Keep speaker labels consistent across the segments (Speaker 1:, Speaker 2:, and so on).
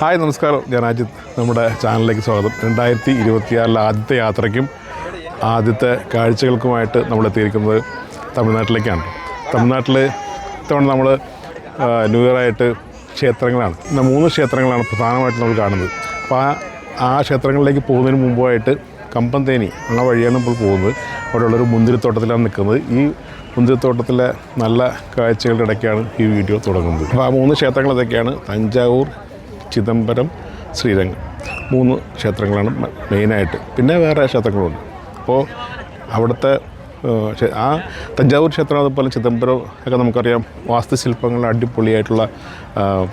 Speaker 1: Hi നമസ്കാരം, ഞാൻ അജിത്ത്. നമ്മുടെ ചാനലിലേക്ക് സ്വാഗതം. 2026 ആദ്യത്തെ യാത്രയ്ക്കും ആദ്യത്തെ കാഴ്ചകൾക്കുമായിട്ട് നമ്മൾ എത്തിയിരിക്കുന്നത് തമിഴ്നാട്ടിലേക്കാണ്. തമിഴ്നാട്ടിൽ ഇത്തവണ നമ്മൾ ന്യൂ ഇയറായിട്ട് ക്ഷേത്രങ്ങളാണ്. ഇന്ന് 3 ക്ഷേത്രങ്ങളാണ് പ്രധാനമായിട്ട് നമ്മൾ കാണുന്നത്. അപ്പോൾ ആ ക്ഷേത്രങ്ങളിലേക്ക് പോകുന്നതിന് മുമ്പായിട്ട് കമ്പന്തേനി ആ വഴിയാണ് ഇപ്പോൾ പോകുന്നത്. അവിടെയുള്ളൊരു മുന്തിരിത്തോട്ടത്തിലാണ് നിൽക്കുന്നത്. ഈ മുന്തിരിത്തോട്ടത്തിലെ നല്ല കാഴ്ചകളുടെ ഇടയ്ക്കാണ് ഈ വീഡിയോ തുടങ്ങുന്നത്. അപ്പോൾ ആ 3 ക്ഷേത്രങ്ങൾ ഇതൊക്കെയാണ്: തഞ്ചാവൂർ, ചിദംബരം, ശ്രീരംഗം. 3 ക്ഷേത്രങ്ങളാണ് മെയിനായിട്ട്. പിന്നെ വേറെ ക്ഷേത്രങ്ങളുണ്ട്. അപ്പോൾ അവിടുത്തെ ആ തഞ്ചാവൂർ ക്ഷേത്രം അതുപോലെ ചിദംബരം ഒക്കെ നമുക്കറിയാം, വാസ്തുശില്പങ്ങൾ അടിപൊളിയായിട്ടുള്ള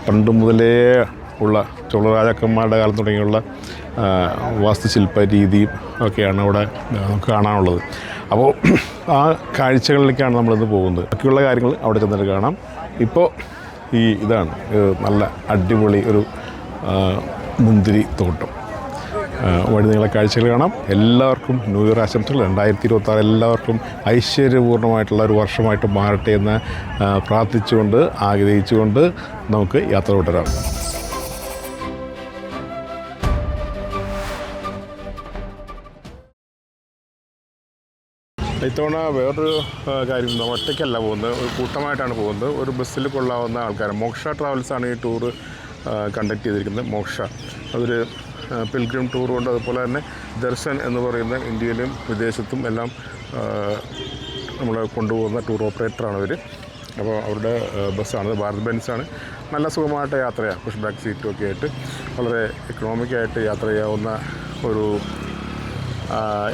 Speaker 1: പണ്ട് മുതലേ ഉള്ള ചോള രാജാക്കന്മാരുടെ കാലം തുടങ്ങിയുള്ള വാസ്തുശില്പ രീതിയും ഒക്കെയാണ് അവിടെ നമുക്ക് കാണാനുള്ളത്. അപ്പോൾ ആ കാഴ്ചകളിലേക്കാണ് നമ്മളിന്ന് പോകുന്നത്. ബാക്കിയുള്ള കാര്യങ്ങൾ അവിടെ ചെന്നിട്ട് കാണാം. ഇപ്പോൾ ഇതാണ് നല്ല അടിപൊളി ഒരു മുന്തിരി തോട്ടം. വഴി നിങ്ങളെ കാഴ്ചകൾ കാണാം. എല്ലാവർക്കും ന്യൂ ഇയർ ആശംസകൾ. 2026 എല്ലാവർക്കും ഐശ്വര്യപൂർണ്ണമായിട്ടുള്ള ഒരു വർഷമായിട്ട് മാറട്ടെ എന്ന് പ്രാർത്ഥിച്ചുകൊണ്ട് ആഗ്രഹിച്ചുകൊണ്ട് നമുക്ക് യാത്ര തുടരാം. ഇത്തവണ വേറൊരു കാര്യം, ഒറ്റയ്ക്കല്ല പോകുന്നത്, ഒരു കൂട്ടമായിട്ടാണ് പോകുന്നത്. ഒരു ബസ്സിൽ കൊള്ളാവുന്ന ആൾക്കാർ, മോക്ഷ ട്രാവൽസാണ് ഈ ടൂറ് കണ്ടക്ട് ചെയ്തിരിക്കുന്നത്. മോക്ഷ അതൊരു പിൽഗ്രിം ടൂറുണ്ട്. അതുപോലെ തന്നെ ദർശൻ എന്ന് പറയുന്ന ഇന്ത്യയിലും വിദേശത്തും എല്ലാം നമ്മളെ കൊണ്ടുപോകുന്ന ടൂർ ഓപ്പറേറ്ററാണ് അവർ. അപ്പോൾ അവരുടെ ബസ്സാണ്, ഭാരത് ബെൻസാണ്. നല്ല സുഖമായിട്ട് യാത്രയാണ്. പുഷ് ബാക്ക് സീറ്റും ഒക്കെ ആയിട്ട് വളരെ എക്കണോമിക്കായിട്ട് യാത്ര ചെയ്യാവുന്ന ഒരു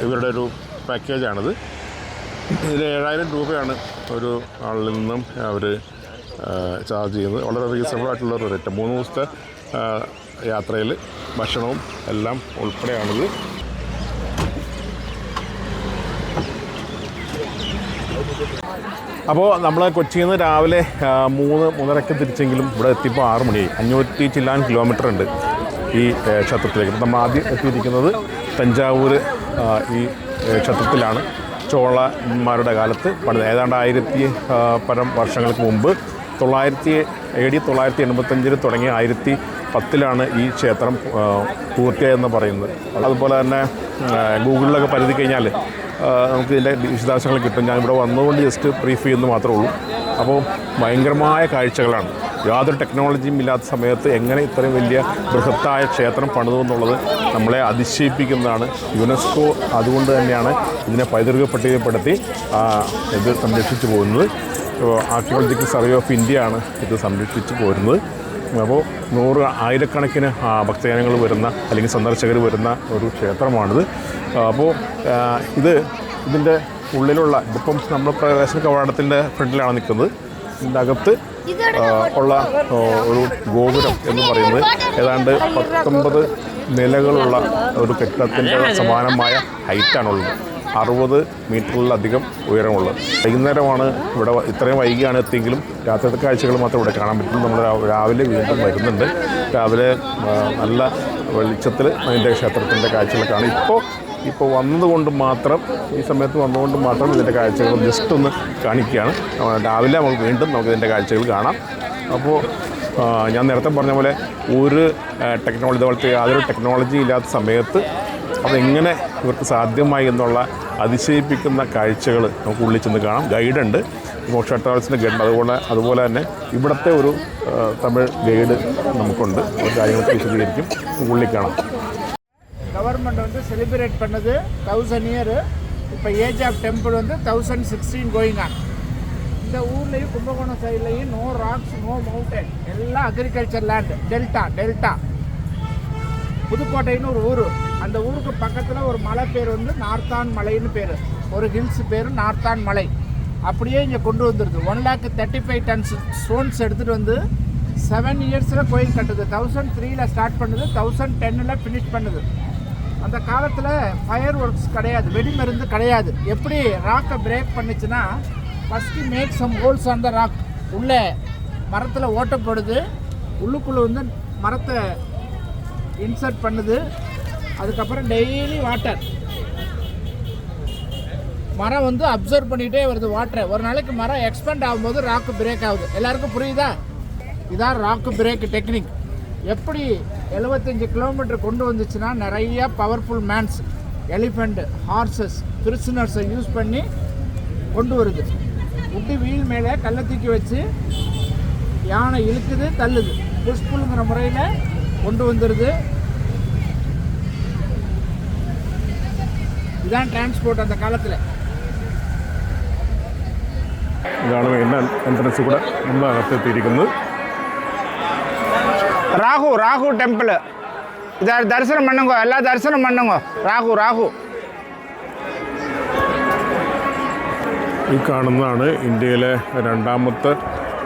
Speaker 1: ഇവരുടെ ഒരു പാക്കേജാണിത്. ഇതിൽ 7000 രൂപയാണ് ഒരു ആളിൽ നിന്നും അവർ ചാർജ് ചെയ്യുന്നത്. വളരെ റീസണബിളായിട്ടുള്ളൊരു റേറ്റ്. 3 ദിവസത്തെ യാത്രയിൽ ഭക്ഷണവും എല്ലാം ഉൾപ്പെടെയാണിത്. അപ്പോൾ നമ്മൾ കൊച്ചിയിൽ നിന്ന് രാവിലെ 3-3:30 തിരിച്ചെങ്കിലും ഇവിടെ എത്തിയപ്പോൾ 6 മണിയായി. 500 ചില്ലാൻ കിലോമീറ്റർ ഉണ്ട് ഈ ക്ഷേത്രത്തിലേക്ക്. നമ്മൾ ആദ്യം എത്തിയിരിക്കുന്നത് തഞ്ചാവൂർ ഈ ക്ഷേത്രത്തിലാണ്. ചോളന്മാരുടെ കാലത്ത് പണിത് ഏതാണ്ട് 1000 പരം വർഷങ്ങൾക്ക് മുമ്പ് AD 985 തുടങ്ങി 1010 ഈ ക്ഷേത്രം പൂർത്തിയായെന്ന് പറയുന്നത്. അതുപോലെ തന്നെ ഗൂഗിളിലൊക്കെ പരിധി കഴിഞ്ഞാൽ നമുക്ക് ഇതിൻ്റെ വിശദാംശങ്ങൾ കിട്ടും. ഞാനിവിടെ വന്നുകൊണ്ട് ജസ്റ്റ് ബ്രീഫ് ചെയ്യുന്നു മാത്രമേ ഉള്ളൂ. അപ്പോൾ ഭയങ്കരമായ കാഴ്ചകളാണ്. യാതൊരു ടെക്നോളജിയും ഇല്ലാത്ത സമയത്ത് എങ്ങനെ ഇത്രയും വലിയ ബൃഹത്തായ ക്ഷേത്രം പണിതു എന്നുള്ളത് നമ്മളെ അതിശയിപ്പിക്കുന്നതാണ്. യുനെസ്കോ അതുകൊണ്ട് തന്നെയാണ് ഇതിനെ പൈതൃക പട്ടികപ്പെടുത്തി ഇത് സംരക്ഷിച്ചു പോകുന്നത്. ആർക്കിയോളജിക്കൽ സർവേ ഓഫ് ഇന്ത്യ ആണ് ഇത് സംരക്ഷിച്ചു പോരുന്നത്. അപ്പോൾ 100,000-കണക്കിന് ഭക്തജനങ്ങൾ വരുന്ന അല്ലെങ്കിൽ സന്ദർശകർ വരുന്ന ഒരു ക്ഷേത്രമാണിത്. അപ്പോൾ ഇതിൻ്റെ ഉള്ളിലുള്ള ഇതിപ്പം നമ്മൾ പ്രവേശന കവാടത്തിൻ്റെ ഫ്രണ്ടിലാണ് നിൽക്കുന്നത്. ഇതിൻ്റെ അകത്ത് ഉള്ള ഒരു ഗോപുരം എന്ന് പറയുന്നത് ഏതാണ്ട് 19 നിലകളുള്ള ഒരു കെട്ടിടത്തിൻ്റെ സമാനമായ ഹൈറ്റാണുള്ളത്. 60 മീറ്ററിലധികം ഉയരമുള്ളത്. വൈകുന്നേരമാണ് ഇവിടെ, ഇത്രയും വൈകിയാണ് എത്തിയെങ്കിലും രാത്രിത്തെ കാഴ്ചകൾ മാത്രം ഇവിടെ കാണാൻ പറ്റും. നമ്മൾ രാവിലെ വീണ്ടും വരുന്നുണ്ട്. രാവിലെ നല്ല വെളിച്ചത്തിൽ അതിൻ്റെ ക്ഷേത്രത്തിൻ്റെ കാഴ്ചകളൊക്കെയാണ്. ഇപ്പോൾ വന്നതുകൊണ്ട് മാത്രം, ഈ സമയത്ത് വന്നതുകൊണ്ട് മാത്രം ഇതിൻ്റെ കാഴ്ചകൾ ജസ്റ്റ് ഒന്ന് കാണിക്കുകയാണ്. രാവിലെ നമുക്ക് ഇതിൻ്റെ കാഴ്ചകൾ കാണാം. അപ്പോൾ ഞാൻ നേരത്തെ പറഞ്ഞ പോലെ ഒരു ടെക്നോളജി പോലത്തെ യാതൊരു ടെക്നോളജി ഇല്ലാത്ത സമയത്ത് അതെങ്ങനെ ഇവർക്ക് സാധ്യമായി എന്നുള്ള അതിശയിപ്പിക്കുന്ന കാഴ്ചകൾ നമുക്ക് ഉള്ളിൽ ചെന്ന് കാണാം. ഗൈഡുണ്ട്, മോക്ഷ ട്രാവൽസിൻ്റെ ഗൈഡ്. അതുപോലെ തന്നെ ഇവിടുത്തെ ഒരു തമിഴ് ഗൈഡ് നമുക്കുണ്ട്. കാര്യങ്ങളൊക്കെ വിശദീകരിക്കും. ഉള്ളിൽ കാണാം.
Speaker 2: கவர்மெண்ட் வந்து செலிப்ரேட் பண்ணது 1000 இயர். இப்போ ஏஜ் ஆஃப் டெம்பிள் வந்து 1016 கோயிங் ஆன். இந்த ஊர்லேயும் கும்பகோணம் சைட்லேயும் நோ ராக்ஸ், நோ மவுண்டன், எல்லாம் அக்ரிகல்ச்சர் லேண்ட். டெல்டா புதுக்கோட்டைன்னு ஒரு ஊர். அந்த ஊருக்கு பக்கத்தில் ஒரு மலை பேர் வந்து நார்த்தான் மலைன்னு பேர். ஒரு ஹில்ஸ் பேர் நார்த்தான் மலை. அப்படியே இங்கே கொண்டு வந்துடுது. 135 டன்ஸ் ஸ்டோன்ஸ் எடுத்துகிட்டு வந்து 7 இயர்ஸில் கோயில் கட்டுது. 1003 ஸ்டார்ட் பண்ணுது, 1010 ஃபினிஷ் பண்ணுது. அந்த காலத்தில் ஃபயர் ஒர்க்ஸ் கிடையாது, வெடிமருந்து கிடையாது. எப்படி ராக்கை பிரேக் பண்ணிச்சுன்னா, first make some holes on the rock. உள்ளே மரத்தில் ஓட்டப்படுது, உள்ளுக்குள்ளே வந்து மரத்தை இன்சர்ட் பண்ணுது. அதுக்கப்புறம் டெய்லி வாட்டர், மரம் வந்து அப்சர்வ் பண்ணிகிட்டே வருது வாட்டரை. ஒரு நாளைக்கு மரம் எக்ஸ்பெண்ட் ஆகும்போது ராக்கு பிரேக் ஆகுது. எல்லாருக்கும் புரியுதா? இதான் ராக்கு பிரேக் டெக்னிக். எப்படி 75 கிலோமீட்டர் கொண்டு வந்துச்சுன்னா நிறைய பவர்ஃபுல் மேன்ஸ், எலிஃபண்ட், ஹார்சஸ், பிரிசனர்ஸை யூஸ் பண்ணி கொண்டு வருது. உட்டி வீல் மேலே கல்லை தூக்கி வச்சு யானை இழுக்குது, தள்ளுது, புஷ்புல்ங்கிற முறையில் கொண்டு வந்துடுது. இதுதான் டிரான்ஸ்போர்ட் அந்த காலத்தில்.
Speaker 1: ഇതാണ് മെയിൻ എൻട്രൻസ് കൂടെ നമ്മൾ അകത്തെത്തിയിരിക്കുന്നത്.
Speaker 2: ராகு டெம்பிள் இதை தரிசனம் பண்ணுங்க, எல்லாம் தரிசனம் பண்ணுங்க. ராகு
Speaker 1: ഈ കാണുന്നതാണ് ഇന്ത്യയിലെ രണ്ടാമത്തെ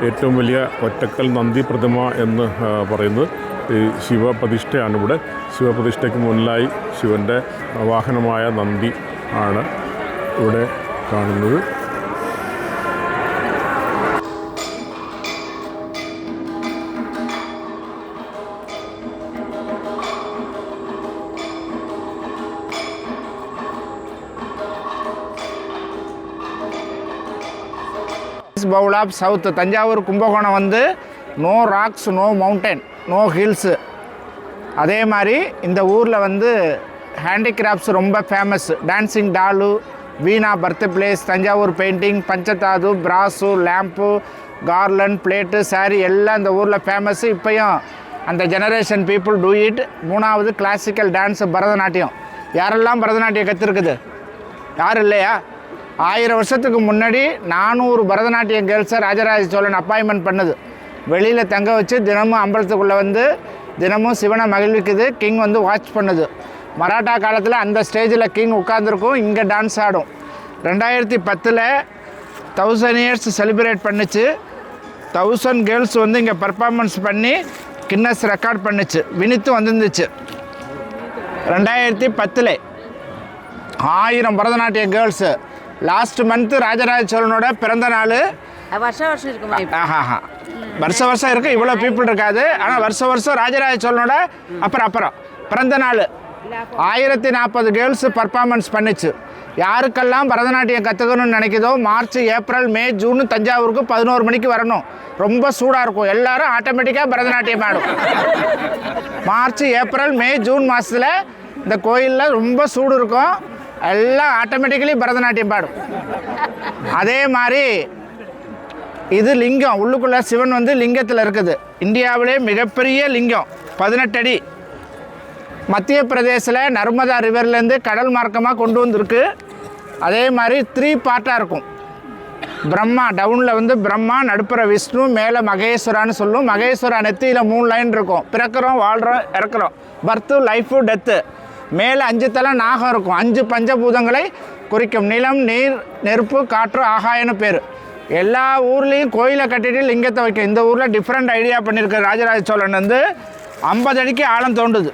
Speaker 1: ഏറ്റവും വലിയ ഒറ്റക്കൽ നന്ദി പ്രതിമ എന്ന് പറയുന്നത്. ഈ ശിവപ്രതിഷ്ഠയാണ് ഇവിടെ. ശിവപ്രതിഷ്ഠയ്ക്ക് മുന്നിലായി ശിവൻ്റെ വാഹനമായ നന്ദി ആണ് ഇവിടെ കാണുന്നത്.
Speaker 2: Bowl of south Thanjavur Kumbakonam வந்து no rocks, no mountain, no hills. அதே மாதிரி இந்த ஊரில் வந்து ஹேண்டிகிராஃப்ட்ஸ் ரொம்ப famous. Dancing doll, veena birth place, Thanjavur painting, panchadhatu, brass, lamp, garland, plate, sari எல்லாம் இந்த ஊரில் ஃபேமஸ்ஸு. இப்போயும் அந்த ஜெனரேஷன் பீப்புள் டூ இட். மூணாவது கிளாசிக்கல் டான்ஸு பரதநாட்டியம். யாரெல்லாம் பரதநாட்டியம் கற்றுருக்குது? யாரும் இல்லையா? 1000 வருஷத்துக்கு முன்னாடி 400 பரதநாட்டியம் கேர்ள்ஸை ராஜராஜ சோழன் அப்பாயின்மெண்ட் பண்ணுது. வெளியில் தங்க வச்சு தினமும் அம்பலத்துக்குள்ளே வந்து தினமும் சிவனை மகிழ்விக்குது. கிங் வந்து வாட்ச் பண்ணுது. மராட்டா காலத்தில் அந்த ஸ்டேஜில் கிங் உட்காந்துருக்கும், இங்கே டான்ஸ் ஆடும். 2010 1000 இயர்ஸ் செலிப்ரேட் பண்ணிச்சு. 1000 கேர்ள்ஸ் வந்து இங்கே பர்ஃபார்மன்ஸ் பண்ணி கின்னஸ் ரெக்கார்ட் பண்ணிச்சு. வினித்து வந்துருந்துச்சு 2010 1000 பரதநாட்டிய கேர்ள்ஸு. லாஸ்ட் மந்த்து ராஜராஜ சோழனோட பிறந்த நாள்.
Speaker 3: வருஷம் இருக்குமா?
Speaker 2: வருஷம் இருக்குது. இவ்வளோ பீப்புள் இருக்காது. ஆனால் வருஷம் ராஜராஜ சோழனோட அப்புறம் பிறந்த நாள் 1040 கேர்ள்ஸு பர்ஃபார்மன்ஸ் பண்ணிச்சு. யாருக்கெல்லாம் பரதநாட்டியம் கற்றுக்கணும்னு நினைக்குதோ மார்ச், ஏப்ரல், மே, ஜூன் தஞ்சாவூருக்கு 11 மணிக்கு வரணும். ரொம்ப சூடாக இருக்கும். எல்லோரும் ஆட்டோமேட்டிக்காக பரதநாட்டியம் ஆடும். மார்ச், ஏப்ரல், மே, ஜூன் மாதத்தில் இந்த கோயிலில் ரொம்ப சூடு இருக்கும். எல்லாம் ஆட்டோமேட்டிக்கலி பரதநாட்டியம் பாடும். அதே மாதிரி இது லிங்கம். உள்ளுக்குள்ளே சிவன் வந்து லிங்கத்தில் இருக்குது. இந்தியாவிலே மிகப்பெரிய லிங்கம் 18 அடி. மத்திய பிரதேசில் நர்மதா ரிவர்லேருந்து கடல் மார்க்கமாக கொண்டு வந்திருக்கு. அதே மாதிரி 3 பார்ட்டாக இருக்கும். பிரம்மா டவுனில் வந்து பிரம்மா, நடுப்புற விஷ்ணு, மேலே மகேஸ்வரான்னு சொல்லும். மகேஸ்வரா நெத்தியில் 3 லைன் இருக்கும். பிறக்கிறோம், வாழ்கிறோம், இறக்குறோம். பர்த்து, லைஃபு, டெத்து. மேலே 5 தலை நாகம் இருக்கும். 5 பஞ்சபூதங்களை குறிக்கும். நிலம், நீர், நெருப்பு, காற்று, ஆகாயன்னு பேர். எல்லா ஊர்லேயும் கோயிலை கட்டிட்டு லிங்கத்தை வைக்கும். இந்த ஊரில் டிஃப்ரெண்ட் ஐடியா பண்ணியிருக்க ராஜராஜ சோழன் வந்து 50 அடிக்கு ஆழம் தோண்டுது.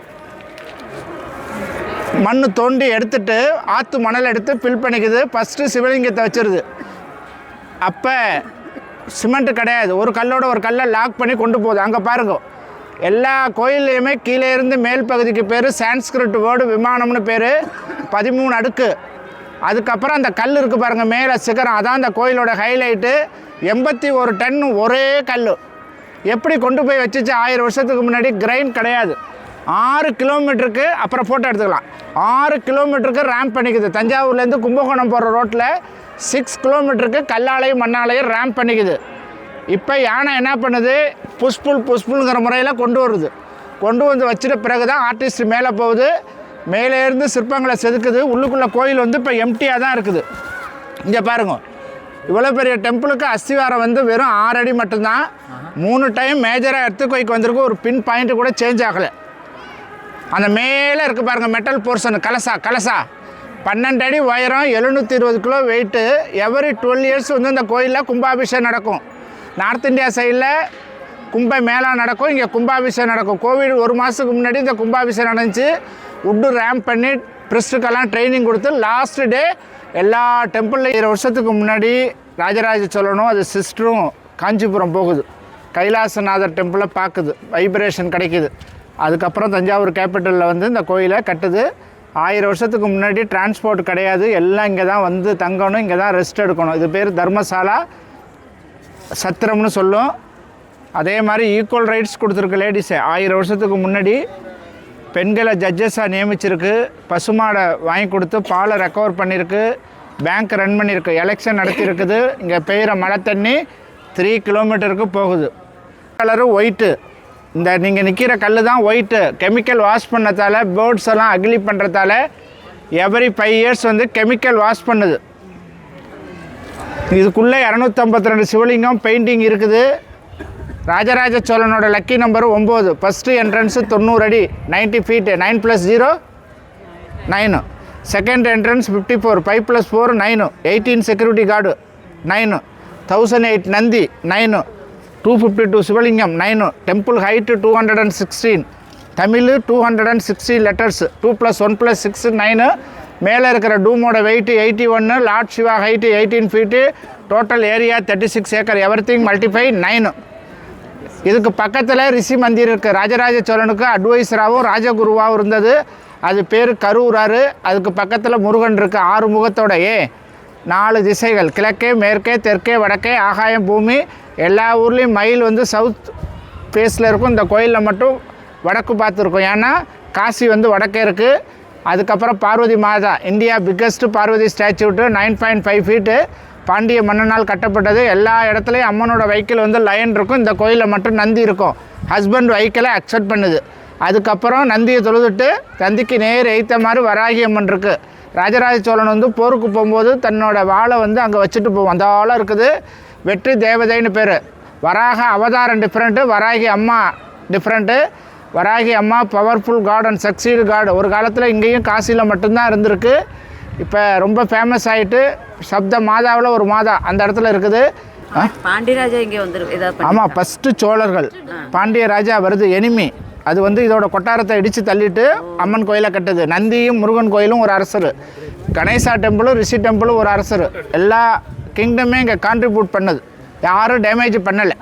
Speaker 2: மண் தோண்டி எடுத்துட்டு ஆற்று மணல் எடுத்து ஃபில் பண்ணிக்குது. ஃபஸ்ட்டு சிவலிங்கத்தை வச்சிருது. அப்போ சிமெண்ட்டு கிடையாது. ஒரு கல்லோட ஒரு கல்லை லாக் பண்ணி கொண்டு போகுது. அங்கே பாருங்க, எல்லா கோயில்லையுமே கீழே இருந்து மேல் பகுதிக்கு பேர் சான்ஸ்கிரிட் வேர்டு விமானம்னு பேர். 13 அடுக்கு. அதுக்கப்புறம் அந்த கல் இருக்குது பாருங்கள், மேலே சிகரம். அதான் அந்த கோயிலோட ஹைலைட்டு. 81 டன் ஒரே கல். எப்படி கொண்டு போய் வச்சுச்சு 1000 வருஷத்துக்கு முன்னாடி? கிரைன் கிடையாது. 6 கிலோமீட்டருக்கு அப்புறம் ஃபோட்டோ எடுத்துக்கலாம். 6 கிலோமீட்டருக்கு ரேம்ப் பண்ணிக்குது. தஞ்சாவூர்லேருந்து கும்பகோணம் போகிற ரோட்டில் 6 கிலோமீட்டருக்கு கல்லாலையும் மண்ணாலையும் ரேம்ப் பண்ணிக்குது. இப்போ யானை என்ன பண்ணுது? புஷ்புல்ங்கிற முறையில் கொண்டு வருது. கொண்டு வந்து வச்சுட்ட பிறகு தான் ஆர்டிஸ்ட் மேலே போகுது. மேலேருந்து சிற்பங்களை செதுக்குது. உள்ளுக்குள்ளே கோயில் வந்து இப்போ எம்டியாக தான் இருக்குது. இங்கே பாருங்க, இவ்வளோ பெரிய டெம்பிளுக்கு அஸ்திவாரம் வந்து வெறும் 6 அடி மட்டும்தான். 3 டைம் மேஜராக எர்த்குவைக் வந்திருக்கு. ஒரு பின் பாயிண்ட்டு கூட சேஞ்ச் ஆகலை. அந்த மேலே இருக்குது பாருங்கள் மெட்டல் போர்ஷன். கலசா 12 அடி உயரம், 720 கிலோ வெயிட்டு. எவரி 12 இயர்ஸ் வந்து இந்த கோயிலில் கும்பாபிஷேகம் நடக்கும். நார்த் இந்தியா சைடில் கும்ப மேளா நடக்கும், இங்கே கும்பாபிஷேகம் நடக்கும். கோவிட் 1 மாதத்துக்கு முன்னாடி இந்த கும்பாபிஷேகம் நடந்துச்சு. உட்டு ரேம்ப் பண்ணி ப்ரிஸ்ட்டுக்கெல்லாம் ட்ரைனிங் கொடுத்து லாஸ்ட் டே எல்லா டெம்பிளில் 20 வருஷத்துக்கு முன்னாடி ராஜராஜ சோழனும் அது சிஸ்டரும் காஞ்சிபுரம் போகுது. கைலாசநாதர் டெம்பிளை பார்க்குது, வைப்ரேஷன் கிடைக்குது. அதுக்கப்புறம் தஞ்சாவூர் கேபிட்டலில் வந்து இந்த கோயிலை கட்டுது. 1000 வருஷத்துக்கு முன்னாடி டிரான்ஸ்போர்ட் கிடையாது. எல்லாம் இங்கே தான் வந்து தங்கணும், இங்கே தான் ரெஸ்ட் எடுக்கணும். இது பேர் தர்மசாலா சத்திரம்னு சொல்லும். அதே மாதிரி ஈக்குவல் ரைட்ஸ் கொடுத்துருக்கு லேடிஸை. 1000 வருஷத்துக்கு முன்னாடி பெண்களை ஜட்ஜஸாக நியமிச்சிருக்கு, பசுமாடை வாங்கி கொடுத்து பாலை ரெக்கவர் பண்ணியிருக்கு, பேங்க் ரன் பண்ணியிருக்கு, எலெக்ஷன் நடத்தியிருக்குது. இங்கே பெய்கிற மழை தண்ணி 3 கிலோமீட்டருக்கு போகுது. Colour white. இந்த நீங்கள் நிற்கிற கல் தான் ஒயிட்டு. கெமிக்கல் வாஷ் பண்ணதால் பேர்ட்ஸ் எல்லாம் அக்லி பண்ணுறதால எவரி 5 இயர்ஸ் வந்து கெமிக்கல் வாஷ் பண்ணுது. இதுக்குள்ளே 252 சிவலிங்கம் பெயிண்டிங் இருக்குது. ராஜராஜ சோழனோட லக்கி நம்பர் 9. ஃபஸ்ட்டு என்ட்ரன்ஸு 90 அடி 90 feet 9 + 0 9. Second entrance 54 5 + 4 9. 18 security guard 9. 1008 Nandi 9. 252 Shivalingam 9. Temple height 216. Tamil 260 letters. 2 + 1 + 6 9. மேலே இருக்கிற டூமோட weight 81. Lord Shiva height 18 feet. Total area 36 acre. Everything multiply 9. இதுக்கு பக்கத்தில் ரிஷி மந்திர் இருக்குது. ராஜராஜ சோழனுக்கு அட்வைசராகவும் ராஜகுருவாகவும் இருந்தது. அது பேர் கரூராறு. அதுக்கு பக்கத்தில் முருகன் இருக்குது 6 முகத்தோடையே. 4 திசைகள், கிழக்கே மேற்கே தெற்கே வடக்கே ஆகாயம் பூமி. எல்லா ஊர்லேயும் மயில் வந்து சவுத் ஃபேஸில் இருக்கும். இந்த கோயிலில் மட்டும் வடக்கு பார்த்துருக்கும். ஏன்னா காசி வந்து வடக்கே இருக்குது. அதுக்கப்புறம் Parvati Mata, India biggest Parvati statue 9.5 feet. Pandya மன்னனால் கட்டப்பட்டது. எல்லா இடத்துலையும் அம்மனோட வெஹிக்கிள் வந்து லயன் இருக்கும். இந்த கோயிலில் மட்டும் நந்தி இருக்கும். ஹஸ்பண்ட் வெஹிக்கிளை அக்செப்ட் பண்ணுது. அதுக்கப்புறம் நந்தியை தொழுதுட்டு நந்திக்கு நேர் எய்த்த மாதிரி வராகி அம்மன் இருக்குது. ராஜராஜ சோழன் வந்து போருக்கு போகும்போது தன்னோட வாளை வந்து அங்கே வச்சுட்டு போவோம். அந்த ஆளாக இருக்குது. வெற்றி தேவதைன்னு பேர். வராக அவதாரம் டிஃப்ரெண்ட்டு, வராகி அம்மா டிஃப்ரெண்ட்டு. வராகி அம்மா powerful god and succeed god. ஒரு காலத்தில் இங்கேயும் காசியில் மட்டும்தான் இருந்திருக்கு. இப்போ ரொம்ப ஃபேமஸ் ஆகிட்டு சப்த மாதாவில் ஒரு மாதா அந்த இடத்துல இருக்குது.
Speaker 3: பாண்டியராஜா இங்கே வந்துருக்கு.
Speaker 2: ஆமாம், ஃபஸ்ட்டு சோழர்கள். பாண்டிய ராஜா வருது எனிமி. அது வந்து இதோட கொட்டாரத்தை இடித்து தள்ளிட்டு அம்மன் கோயிலை கட்டுது. நந்தியும் முருகன் கோயிலும் ஒரு அரசர். கணேசா டெம்பிளும் ரிஷி டெம்பிளும் ஒரு அரசர். எல்லா கிங்டமே இங்கே கான்ட்ரிபியூட் பண்ணுது. யாரும் ഡാമേജ് பண்ணலை.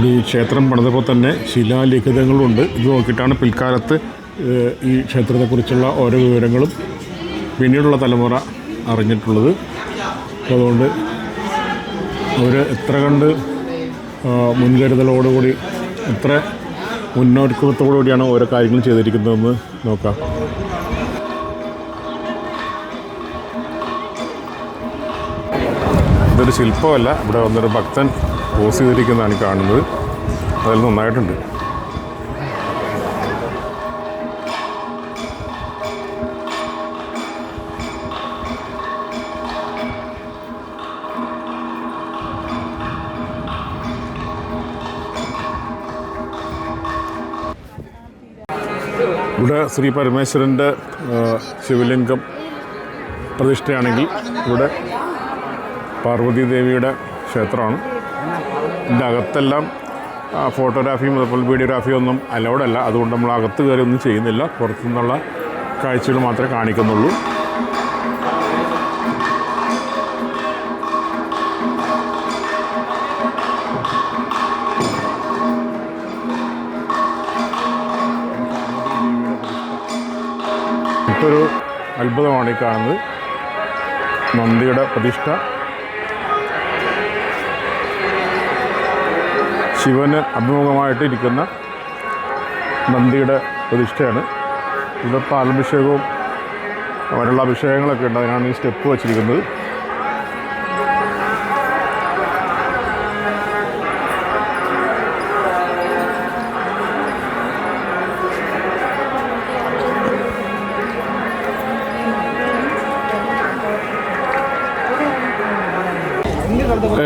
Speaker 1: ഈ ക്ഷേത്രം പണിതപ്പോൾ തന്നെ ശിലാലിഖിതങ്ങളുണ്ട്. ഇത് നോക്കിയിട്ടാണ് പിൽക്കാലത്ത് ഈ ക്ഷേത്രത്തെക്കുറിച്ചുള്ള ഓരോ വിവരങ്ങളും പിന്നീടുള്ള തലമുറ അറിഞ്ഞിട്ടുള്ളത്. അപ്പോൾ അതുകൊണ്ട് അവർ എത്ര കണ്ട് മുൻകരുതലോടുകൂടി എത്ര മുന്നൊരുക്കത്തോടുകൂടിയാണ് ഓരോ കാര്യങ്ങളും ചെയ്തിരിക്കുന്നതെന്ന് നോക്കാം. ഇതൊരു ശില്പമല്ല, ഇവിടെ വന്നൊരു ഭക്തൻ പോസ് ചെയ്തിരിക്കുന്നതാണ് കാണുന്നത്. അതിൽ നന്നായിട്ടുണ്ട്. ഇവിടെ ശ്രീ പരമേശ്വരൻ്റെ ശിവലിംഗം പ്രതിഷ്ഠയാണെങ്കിൽ ഇവിടെ പാർവതി ദേവിയുടെ ക്ഷേത്രമാണ്. ഇതിൻ്റെ അകത്തെല്ലാം ഫോട്ടോഗ്രാഫിയും അതുപോലെ വീഡിയോഗ്രാഫിയും ഒന്നും അലൗഡ് അല്ല. അതുകൊണ്ട് നമ്മൾ അകത്ത് കയറി ഒന്നും ചെയ്യുന്നില്ല. പുറത്തു നിന്നുള്ള കാഴ്ചകൾ മാത്രമേ കാണിക്കുന്നുള്ളൂ. മറ്റൊരു അത്ഭുതമാണ് ഈ കാണുന്നത്, നന്ദിയുടെ പ്രതിഷ്ഠ. ശിവന് അഭിമുഖമായിട്ട് ഇരിക്കുന്ന നന്ദിയുടെ പ്രതിഷ്ഠയാണ്. ഇവിടെ പാലഭിഷേകവും അവരുള്ള അഭിഷേകങ്ങളൊക്കെ ഉണ്ട്. അതിനാണ് ഈ സ്റ്റെപ്പ് വച്ചിരിക്കുന്നത്.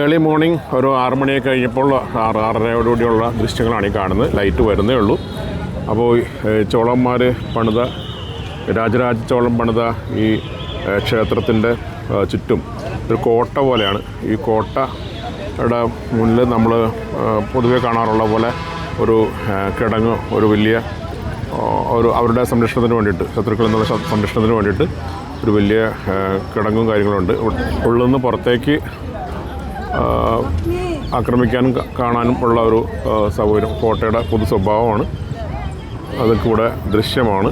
Speaker 1: ഏർലി മോർണിംഗ് ഒരു 6 മണിയൊക്കെ കഴിഞ്ഞപ്പോൾ 6:30 ദൃശ്യങ്ങളാണ് ഈ കാണുന്നത്. ലൈറ്റ് വരുന്നേ ഉള്ളൂ. അപ്പോൾ ചോളന്മാർ പണിത, രാജരാജ ചോളൻ പണിത ഈ ക്ഷേത്രത്തിൻ്റെ ചുറ്റും ഒരു കോട്ട പോലെയാണ്. ഈ കോട്ടയുടെ മുന്നിൽ നമ്മൾ പൊതുവെ കാണാറുള്ള പോലെ ഒരു കിടങ്ങ്, ഒരു വലിയ അവരുടെ സംരക്ഷണത്തിന് വേണ്ടിയിട്ട്, ശത്രുക്കളിൽ നിന്നുള്ള സംരക്ഷണത്തിന് വേണ്ടിയിട്ട് ഒരു വലിയ കിടങ്ങും കാര്യങ്ങളുണ്ട്. ഉള്ളിൽ നിന്ന് പുറത്തേക്ക് ആക്രമിക്കാനും കാണാനും ഉള്ള ഒരു സൗകര്യം. കോട്ടയുടെ പൊതു സ്വഭാവമാണ്, അതൊക്കെ ഇവിടെ ദൃശ്യമാണ്.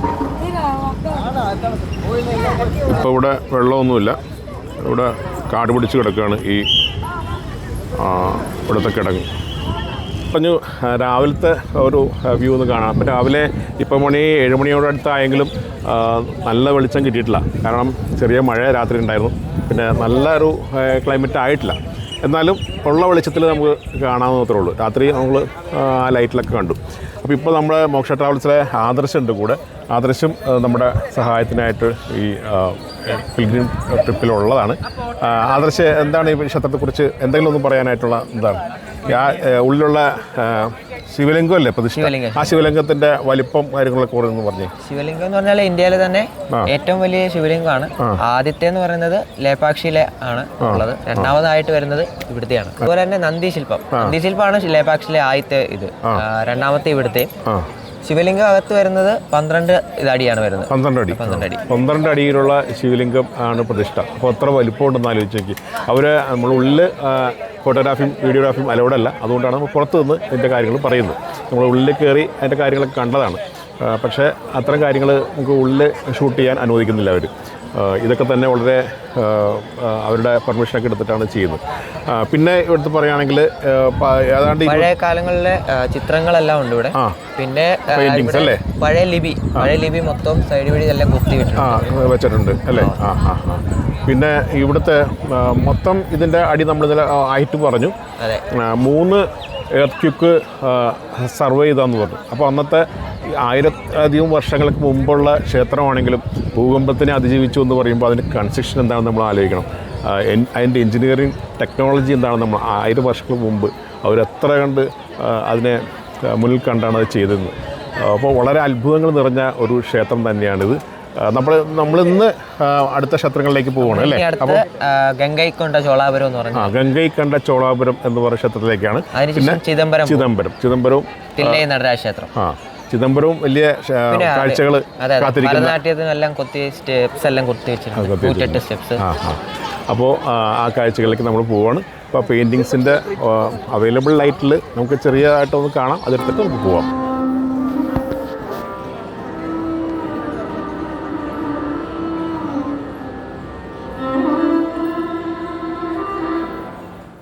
Speaker 1: ഇപ്പോൾ ഇവിടെ വെള്ളമൊന്നുമില്ല. ഇവിടെ കാട് പിടിച്ച് കിടക്കുകയാണ് ഈ ഇവിടുത്തെ കിടങ്ങ്. പറഞ്ഞു രാവിലത്തെ ഒരു വ്യൂ ഒന്ന് കാണാം. അപ്പം രാവിലെ ഇപ്പം 7 മണിയോടടുത്തായെങ്കിലും നല്ല വെളിച്ചം കിട്ടിയിട്ടില്ല. കാരണം ചെറിയ മഴ രാത്രി ഉണ്ടായിരുന്നു. പിന്നെ നല്ലൊരു ക്ലൈമറ്റ് ആയിട്ടില്ല. എന്നാലും ഉള്ള വെളിച്ചത്തിൽ നമുക്ക് കാണാമെന്ന് മാത്രമേ ഉള്ളൂ. രാത്രി നമ്മൾ ആ ലൈറ്റിലൊക്കെ കണ്ടു. അപ്പോൾ ഇപ്പോൾ നമ്മുടെ മോക്ഷ ട്രാവൽസിലെ ആദർശുണ്ട് കൂടെ. ആദർശം നമ്മുടെ സഹായത്തിനായിട്ട് ഈ പിൽഗ്രിം ട്രിപ്പിലുള്ളതാണ്. ആദർശ് എന്താണ് ഈ ക്ഷേത്രത്തെക്കുറിച്ച് എന്തെങ്കിലും ഒന്ന് പറയാനായിട്ടുള്ള എന്താണ്? ഉള്ളിലുള്ള ശിവലിംഗം അല്ലേ പ്രതിഷ്ഠ? ആ ശിവലിംഗത്തിന്റെ വലിപ്പം കാര്യങ്ങളൊക്കെ ഒന്ന് പറഞ്ഞേ.
Speaker 4: ശിവലിംഗം എന്ന് പറഞ്ഞാൽ ഇന്ത്യയിലെ തന്നെ ഏറ്റവും വലിയ ശിവലിംഗമാണ്. ആദ്യത്തെ എന്ന് പറയുന്നത് ലേപാക്ഷിയിലെ ആണ് ഉള്ളത്. രണ്ടാമതായിട്ട് വരുന്നത് ഇവിടുത്തെയാണ്. അതുപോലെ തന്നെ നന്ദിശില്പമാണ് ലേപാക്ഷിയിലെ ആദ്യത്തെ ഇത്. രണ്ടാമത്തെ ഇവിടുത്തെ. ശിവലിംഗം അകത്ത് വരുന്നത് 12 അടിയാണ് വരുന്നത്.
Speaker 1: 12 അടിയിലുള്ള ശിവലിംഗം ആണ് പ്രതിഷ്ഠ. അപ്പോൾ എത്ര വലിപ്പം ഉണ്ടെന്ന് ആലോചിച്ചേക്ക്. അവർ നമ്മൾ ഉള്ളിൽ ഫോട്ടോഗ്രാഫിയും വീഡിയോഗ്രാഫിയും അലൗഡ് അല്ല. അതുകൊണ്ടാണ് നമ്മൾ പുറത്ത് നിന്ന് ഇതിൻ്റെ കാര്യങ്ങൾ പറയുന്നത്. നമ്മൾ ഉള്ളിൽ കയറി അതിൻ്റെ കാര്യങ്ങളൊക്കെ കണ്ടതാണ്. പക്ഷേ അത്തരം കാര്യങ്ങൾ നമുക്ക് ഉള്ളിൽ ഷൂട്ട് ചെയ്യാൻ അനുവദിക്കുന്നില്ല അവർ. ഇതൊക്കെ തന്നെ വളരെ അവരുടെ പെർമിഷനൊക്കെ എടുത്തിട്ടാണ് ചെയ്യുന്നത്. പിന്നെ ഇവിടുത്തെ പറയുകയാണെങ്കിൽ ഏതാണ്ട്
Speaker 4: പഴയ കാലങ്ങളിലെ ചിത്രങ്ങളെല്ലാം ഉണ്ട് ഇവിടെ. പിന്നെ
Speaker 1: പെയിന്റിങ്സ് അല്ലേ?
Speaker 4: പഴയ ലിപി മൊത്തം സൈഡ് വഴി എല്ലാം
Speaker 1: വെച്ചിട്ടുണ്ട് അല്ലേ? പിന്നെ ഇവിടുത്തെ മൊത്തം ഇതിൻ്റെ അടി നമ്മളിതിൽ ആയിട്ട് പറഞ്ഞു. 3 എർത്ത് സർവേ ചെയ്താന്ന് പറഞ്ഞു. അപ്പോൾ അന്നത്തെ 1000-അധികം വർഷങ്ങൾക്ക് മുമ്പുള്ള ക്ഷേത്രമാണെങ്കിലും ഭൂകമ്പത്തിനെ അതിജീവിച്ചു എന്ന് പറയുമ്പോൾ അതിൻ്റെ കൺസ്ട്രക്ഷൻ എന്താണെന്ന് നമ്മൾ ആലോചിക്കണം. അതിൻ്റെ എൻജിനീയറിങ് ടെക്നോളജി എന്താണെന്ന് നമ്മൾ 1000 വർഷങ്ങൾക്ക് മുമ്പ് അവരെത്ര കണ്ട് അതിനെ മുന്നിൽ കണ്ടാണ് അത് ചെയ്തതെന്ന്. അപ്പോൾ വളരെ അത്ഭുതങ്ങൾ നിറഞ്ഞ ഒരു ക്ഷേത്രം തന്നെയാണിത്. നമ്മളിന്ന് അടുത്ത ക്ഷേത്രങ്ങളിലേക്ക് പോവുകയാണ് അല്ലേ? അപ്പോൾ
Speaker 4: ഗംഗൈക്കൊണ്ട ചോളാപുരം എന്ന് പറഞ്ഞു.
Speaker 1: ഗംഗൈക്കൊണ്ട ചോളാപുരം എന്ന് പറയുന്ന ക്ഷേത്രത്തിലേക്കാണ്. പിന്നെ ചിദംബരവും
Speaker 4: നടരാജക്ഷേത്രം.
Speaker 1: ചിദംബരവും വലിയ കാഴ്ചകൾ കാത്തിരിക്കുന്നു. അപ്പോൾ ആ കാഴ്ചകളിലേക്ക് നമ്മൾ പോവുകയാണ്. അപ്പോൾ പെയിൻറ്റിങ്സിൻ്റെ അവൈലബിൾ ലൈറ്റിൽ നമുക്ക് ചെറിയതായിട്ടൊന്ന് കാണാം. അതെടുത്തിട്ട് നമുക്ക് പോവാം.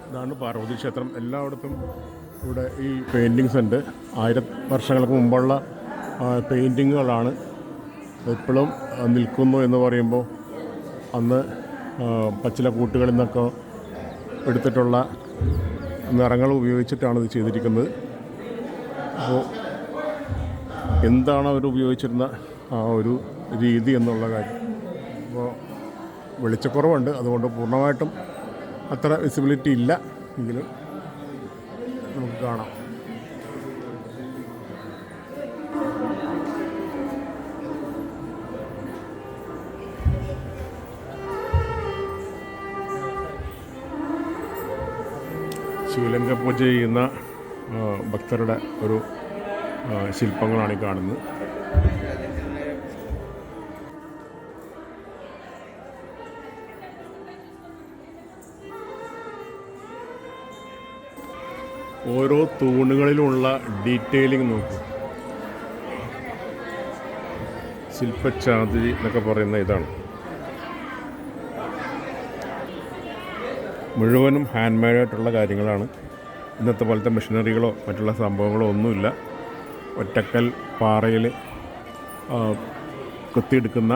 Speaker 1: ഇതാണ് പാർവതി ക്ഷേത്രം. എല്ലായിടത്തും ഇവിടെ ഈ പെയിൻറ്റിങ്സ് ഉണ്ട്. 1000 വർഷങ്ങൾക്ക് മുമ്പുള്ള പെയിൻറ്റിങ്ങുകളാണ് ഇപ്പോഴും നിൽക്കുന്നു എന്ന് പറയുമ്പോൾ അന്ന് പച്ചില കൂട്ടുകളിൽ നിന്നൊക്കെ എടുത്തിട്ടുള്ള നിറങ്ങൾ ഉപയോഗിച്ചിട്ടാണ് ഇത് ചെയ്തിരിക്കുന്നത്. അപ്പോൾ എന്താണ് അവർ ഉപയോഗിച്ചിരുന്ന ആ ഒരു രീതി എന്നുള്ള കാര്യം. അപ്പോൾ വെളിച്ചക്കുറവുണ്ട്, അതുകൊണ്ട് പൂർണ്ണമായിട്ടും അത്ര വിസിബിലിറ്റി ഇല്ല. എങ്കിലും നമുക്ക് കാണാം. ശിവലിംഗ പൂജ ചെയ്യുന്ന ഭക്തരുടെ ഒരു ശില്പങ്ങളാണ് ഈ കാണുന്നത്. ഓരോ തൂണുകളിലുമുള്ള ഡീറ്റെയിലിംഗ് നോക്കും. ശില്പചാതുരി എന്നൊക്കെ പറയുന്ന ഇതാണ്. മുഴുവനും ഹാൻഡ് മെയ്ഡായിട്ടുള്ള കാര്യങ്ങളാണ്. ഇന്നത്തെ പോലത്തെ മെഷീനറികളോ മറ്റുള്ള സംഭവങ്ങളോ ഒന്നുമില്ല. ഒറ്റക്കൽ പാറയിൽ കൊത്തിയെടുക്കുന്ന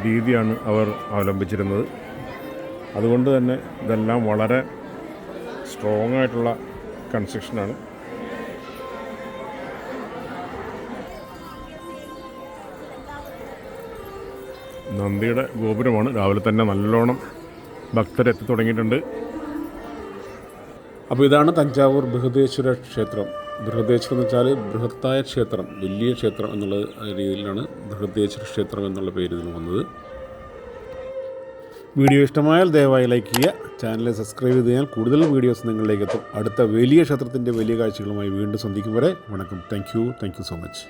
Speaker 1: രീതിയാണ് അവർ അവലംബിച്ചിരുന്നത്. അതുകൊണ്ട് തന്നെ ഇതെല്ലാം വളരെ സ്ട്രോങ് ആയിട്ടുള്ള കൺസ്ട്രക്ഷനാണ്. നന്ദിയുടെ ഗോപുരമാണ്. രാവിലെ തന്നെ നല്ലോണം ഭക്തരെത്തി തുടങ്ങിയിട്ടുണ്ട്. അപ്പോൾ ഇതാണ് തഞ്ചാവൂർ ബൃഹദേശ്വര ക്ഷേത്രം. ബൃഹദേശ്വരം എന്ന് വെച്ചാൽ ബൃഹത്തായ ക്ഷേത്രം, വലിയ ക്ഷേത്രം എന്നുള്ള രീതിയിലാണ് ബൃഹദേശ്വര ക്ഷേത്രം എന്നുള്ള പേര് ഇതിന് വന്നത്. വീഡിയോ ഇഷ്ടമായാൽ ദയവായി ലൈക്ക് ചെയ്യുക. ചാനൽ സബ്സ്ക്രൈബ് ചെയ്ത് കഴിഞ്ഞാൽ കൂടുതൽ വീഡിയോസ് നിങ്ങളിലേക്ക് എത്തും. അടുത്ത വലിയ ക്ഷേത്രത്തിൻ്റെ വലിയ കാഴ്ചകളുമായി വീണ്ടും സന്ധിക്കും വരെ വണക്കം. Thank you so much.